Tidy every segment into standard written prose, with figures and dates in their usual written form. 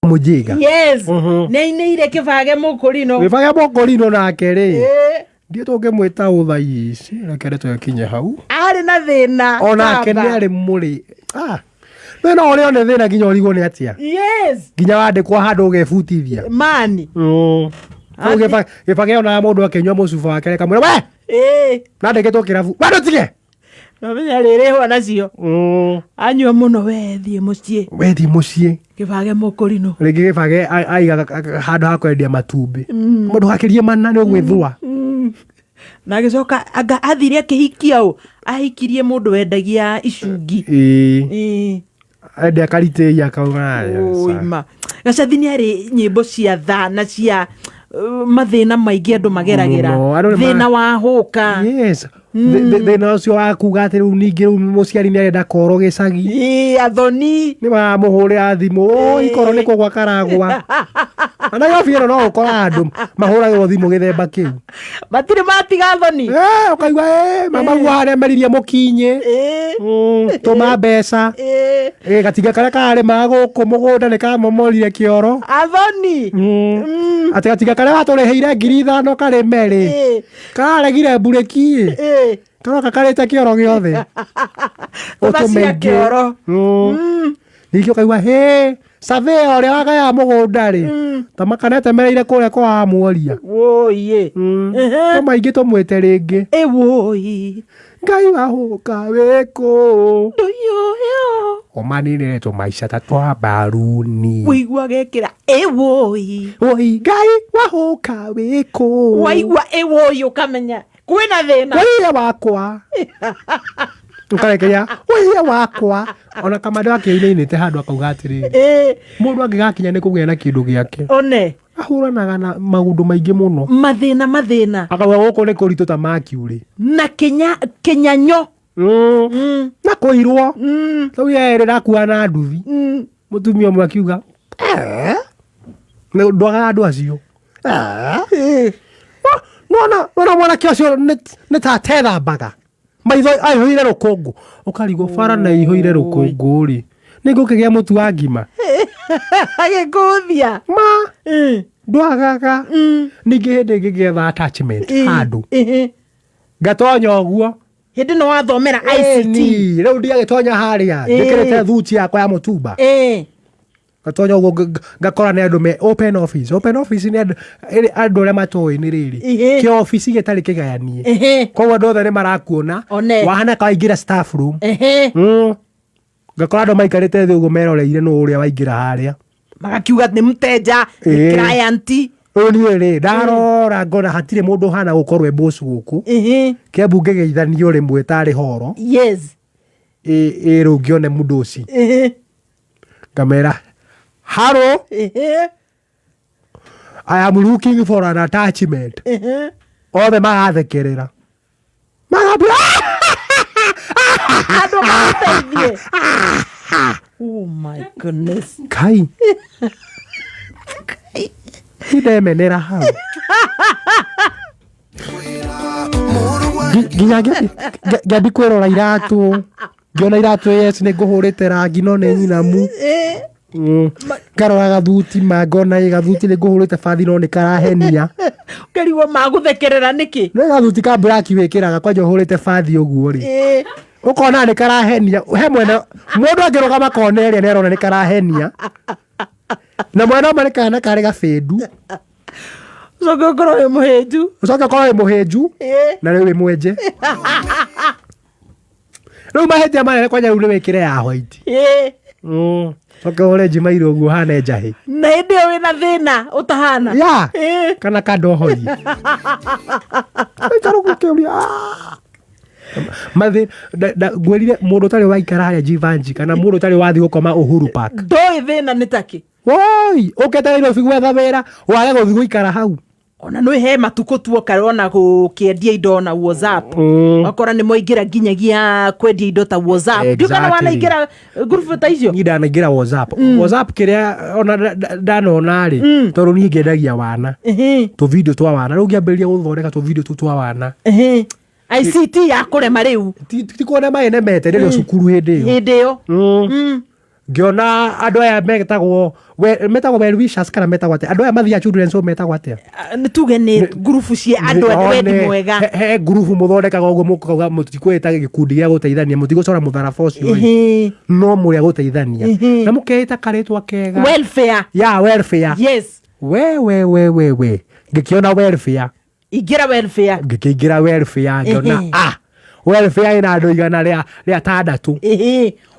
mujiga yes neire kibage mukurino nake ri ndiye tungimwita uthaici rekere twekinye hau ari na thina onake ni ari muri no uri one thina nginya urigo ni atia yes nginya wandikwa handu ugebutithia mani gibage ona mundu akenywa mucuba wake reka mwira we nandikitwo kirabu bado tige no menya riri ho nacio anywa muno wethie mucii kibage mukurino ringi gibage aiga handu ha kwendia matumbi mundu hakirie mana ni gwithua na gicoka anga athire akihikia ahikirie mundu wendagia icungi ende akarite ya kauna gacathini ari nyimbo cia tha na cia mathina maingi andu mageragira thina wa huka yes thina ucio wa kuga ati riu ningi riu muciari ni arenda koro gicagi athoni ni mamuhurira thimu ikoro niko gwa karagwa ana yofiro no ukora andu mahuragirwo thimu githemba kiu batire matiga athoni ukaigwa mama gware meririe mukinye tuma mbeca gatiga karia kare maguku mugunda ni kamomorire kioro athoni ati gatiga karia watureheire 5,000 kari meri karegire bureki karoka karite kioro giothe utumegia kioro nikio kaigwa savea uria wagaya mugunda ri tamakanete mereire kuria kwa amuoria woiye maingi tumwite ringi woi ngai wahuka wiko nduyo omanire tumaisha tatwa baruni wigwa gekira woi ngai wahuka wiko waigwa woi ukamenya kwina thina woi wakwa ukarekeria woi wakwa ona kamande akiinite handu akauga atiri mundu angigakinya ni kugea na kindu giake one ahuranaga na maundu maingi muno mathina akauga guku ni kuritu ta makiuri na kinyanyo na kuirwo riu yeri rakua na nduthi mutumia mwe akiuga ndwaga andu acio nona mwanake acio nĩ ta tethambaga maitho aihũire rũkũngũ ũkarigwo bara na ihũire rũkũngũ-rĩ nĩ ngũkĩgĩa mũtu wa ngima agĩkũthia ndwagaga ningĩ hĩndĩ ngĩgetha attachment handũ ngatonya ũguo hĩndĩ no wathomera ICT rĩu ndiagĩtonya harĩa njĩkĩrĩte thuti yakwa ya mũtumba gatonya ugo ngakora ne andu me open office ni andu arĩa matoĩ nĩ rĩrĩ kĩ office gĩtarĩ kĩgayanie koguo andũ othe nĩ marakuona wahana kaingĩra staff room ngakora andũ maikarĩte thĩ ũguo meroreire nũ ũrĩa waingĩra harĩa magakiuga nĩ mteja client ũyũ niĩ rĩ ndarora ngona hatirĩ mũndũ hana gũkorwo boss gũkũ kĩambu ngĩgeithanio rĩmwe tarĩ horo yes rĩu ngĩone mũndũ ũci ngamera hello I am looking for an attachment othe magathekerera magambia ando mateithie oh my goodness kai idemenera hau nginya ngĩambi kwĩrora iratũ ngiona iratũ yes nĩ ngũhũrĩte rangi no nĩ nyinamu ngarora gathuti ngona gathuti nĩ ngũhũrĩte bathi no nĩ karahenia ngarigwo magũthekerera nĩkĩ nĩ gathuti ka black wĩkĩraga kwanja ũhũrĩte bathi ũguo rĩ ũkona nĩ karahenia he mwene mũndũ angĩrũgama kona ĩrĩa nĩ arona nĩ karahenia na mwena ũmwe nĩ kana karĩ gabĩndu ucoke ũkorwo wĩ mũhĩnju na rĩu wĩ mwenje rĩu mahĩtia manene kwanja rĩu nĩ wĩkĩre ya white coke ũhũre njimairũ ũguo hane njahĩ na hĩndĩ ĩyo wĩna thĩna ũtahana kana kandohori ikarũgũkĩũria ngwĩrire mũndũ ũtarĩ waikara harĩa Jivanji kana mũndũ ũtarĩ wathiĩ gũkoma Uhuru Park ndoĩ thĩna nĩ takĩ woi ũkĩte Nairobi gwetha wĩra wage gũthiĩ gũikara hau ona nĩ he matukũ tuoka ona gũkĩendia indo na WhatsApp wakora nĩ moingĩra nginyagia kwendia indo ta WhatsApp ndukana wanaingĩra group ta icio ni ndanaingĩra WhatsApp kĩrĩa ona ndanona rĩ tondũ niĩ ngĩendagia wana tũ video twa wana rĩu ngĩambĩrĩria gũthondeka tũ video twa wana ICT ya kũrema rĩu ti kuona maene mete rĩrĩa cukuru hĩndĩ ĩyo ngiona andu aya metagwo well-wishers kana metagwo atia andu aya mathia children's home metagwo atia ni tuge ni group cia andu a wendi mwega he group muthondekaga uguo mukuga mutikwita gikundi gia guteithania mutigocora mutharaba ucio no muri guteithania na mukeita karitwa kega welfare yes we ngikiona welfare ingira welfare ngiona welfare ina andu igana ria tandatu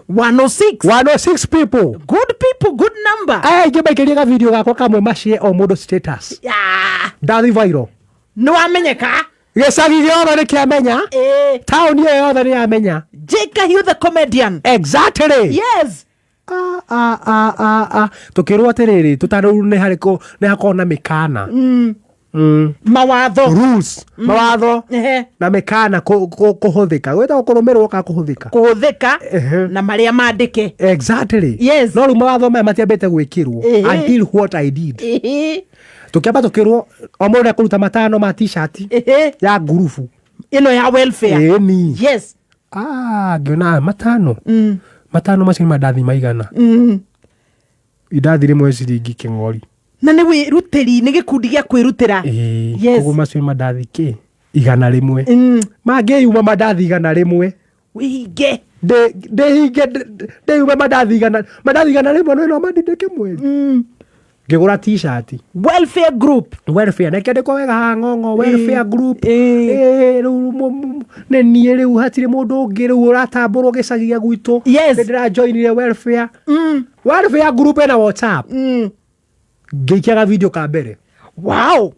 106 people, good number. Ngibaikĩria ga video gakwa kamwe macie o mũndũ status ndathi viral no amenyeka gĩcagi gĩothe nĩkĩamenya town ĩyo yothe nĩyamenya J.Kahiũ the comedian. Exactly, yes. Tukĩrwo atĩrĩrĩ tũtarũru nĩ hakorwo na mĩkana mawatho rules mawatho na mekana kuhuthika gweta kurumiro ka kuhuthika na maria mandike. Exactly, yes. No mawatho maya matiambete gwikirwo until what I did tukiamba tukirwo omundu akuruta matano ma t-shirt ya gurufu ino ya welfare. Yes. Ngiona matano macio madathi maigana idathi rimwe ciringi king'ori na ni wirutiri ni gikundi gia kwirutira. Yes, koguo macio madathi ki igana rimwe mangĩyuma madathi igana rimwe wihinge ndeyuma madathi igana rimwe no mandindike mweri ngĩgũra t-shirt welfare group nekĩandĩkwo wega ng'ong'o welfare group nĩ niĩ rĩu hatirĩ mũndũ ũngĩ rĩu ũratambũrwo gĩcagi gĩa gwitũ ndĩrajoinire welfare group ena WhatsApp ngĩikia video ka mbere wow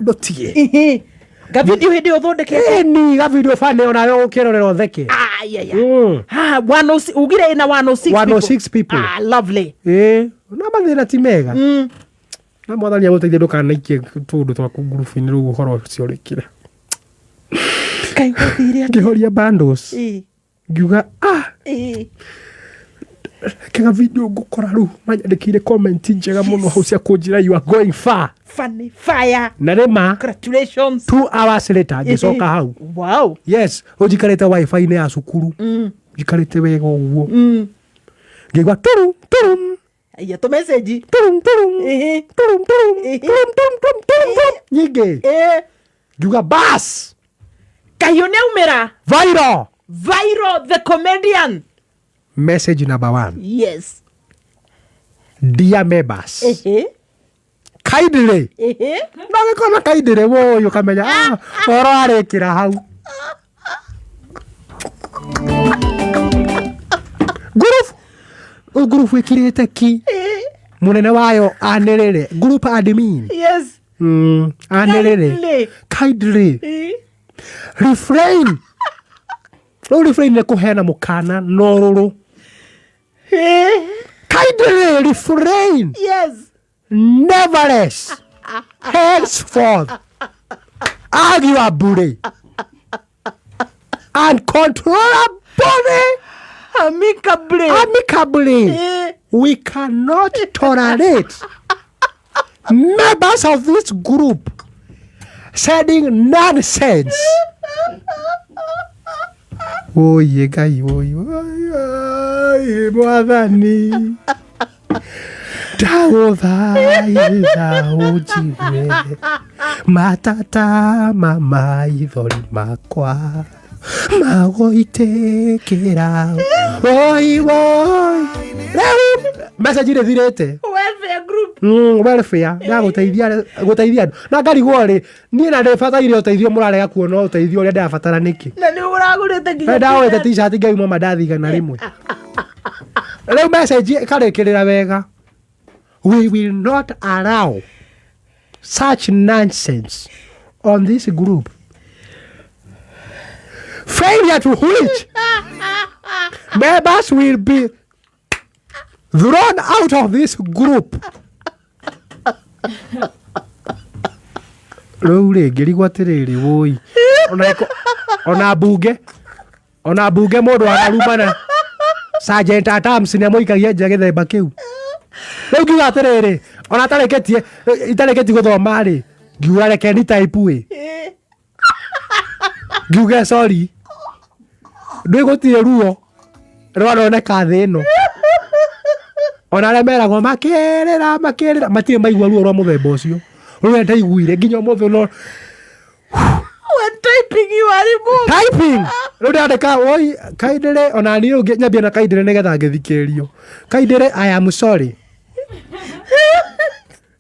ndotie ga video hindi uthondekete ni ga video fane ona yo ukirorera theke ugire ina 106 people lovely na mathina ti mega na mwathani aguteithia ndukanaikie tundu twaku group-ini rĩu ũhoro ũcio ũrĩkire ngihoria bundles ngiuga kega video ngukora ru manyandikire comment njega muno hau cia kunjira you are going far funny fire na rema congratulations 2 hours later ngicoka hau wow yes ujikarite wifi ni ya cukuru jikarite wega uguo ngigwa turum ya to message turum nyingi ngiuga bas Kahiũ nĩ aumĩra viral the comedian. Message number 1. Yes. Dear members. Kindly. Na gĩkona kindly woyo kamenya oro arekĩra hau. Group wikirite ki. Munene wayo anĩrĩre. Group admin. Yes. Anĩrĩre. Kindly. Refrain. Refrain nĩ kũheana mũkana norũrũ. Kindly refrain. Yes. Nevertheless. Henceforth. Arguably. Uncontrollably. Amicably. We cannot tolerate members of this group sending nonsense. Oye Ngai oye mwathani ndagũthaitha ũnjigue matata ma maithori makwa magũitĩkĩra rĩu message ĩthirĩte welfare group welfare ndagũteithia andũ na ngarigwo rĩ niĩ na ndĩbataire ũteithio mũrarega kuona ũteithio ũrĩa ndĩrabatara nĩkĩ na nĩ ũragũrĩte nginya ndagũrĩte t-shirt ngauma mandathi igana rĩmwe rĩu message ĩkarĩkĩrĩra wega we will not allow such nonsense on this group. Failure to which members will be thrown out of this group. Rĩu rĩngĩ rigwo atĩrĩrĩ woi ona mbunge mũndũ ararumana Sergeant Adams nĩ amũikagia nja gĩthemba kĩu. Rĩu ngiuga atĩrĩrĩ ona itarĩkĩti gũthoma rĩ ngiuga reke ni type ngiuga sorry ndĩgũtirĩ ruo rwaroneka thĩ ĩno ona arĩa meragwo makĩrĩra matirĩ maigua ruo rwa mũthemba ũcio rũrĩa ndaiguire nginya ũmũthĩ no typing rĩu ndandĩka woi Kaindĩrĩ ona niĩ rĩu nyambia na Kaindĩrĩ nĩgetha ngĩthikĩrĩrio Kaindĩrĩ I am sorry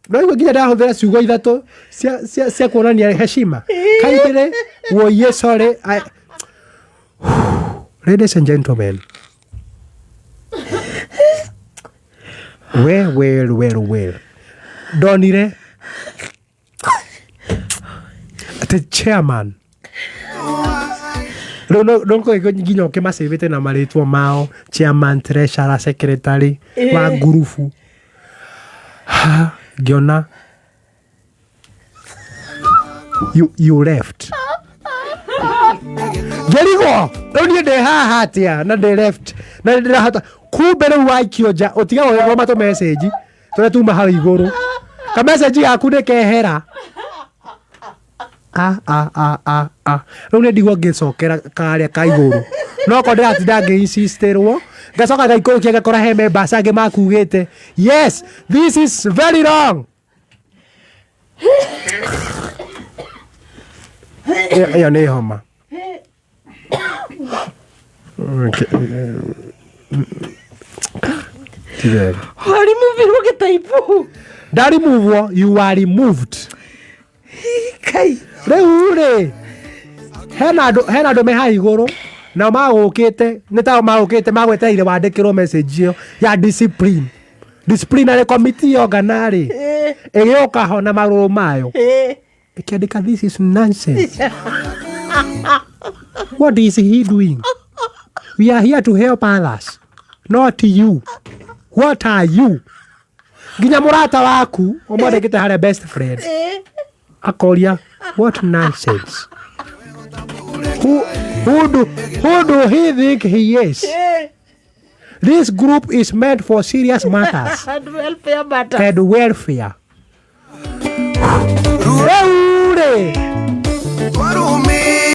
no igua nginya ndahũthĩra ciugo ithatũ cia kuonania heshima Kaindĩrĩ woiye sorry ladies and gentlemen well ndonire the chairman nonko nginya ũkĩmacĩvĩte na marĩtwa mao chairman treasurer secretary wa ngurubu ngĩona you left ngĩrigwo rĩu niĩ ndĩ haha atĩa na ndĩ left na ndĩrahota kumbe rĩu waikio nja ũtiga gũthoma tũmecĩnji tũrĩa tuma hau igũrũ kamecĩnji gaku nĩkehera rĩu nĩ ndigwo ngĩcokera karĩa ka igũrũ no ko ndĩratinda ngĩinsistĩrwo ngacoka ngaikũrũkia ngakora he members angĩ makugĩte yes this is very wrong ĩyo nĩ homa warimuvirwo gĩtaipu ndarimuvwo you are removed rĩu rĩ hena andũ me ha igũrũ nao magũkĩte nĩ tao magũkĩte magwetereire wandĩkĩrwo message ĩyo ya disciplinary committee ogana rĩ ĩgĩũka ho na marũrũ mayo ĩkĩandĩka this is nonsense what is he doing we are here to help others not you what are you nginya mũrata waku ũmwandĩkĩte harĩa best friend akoria what nonsense who do he think he is this group is meant for serious matters and welfare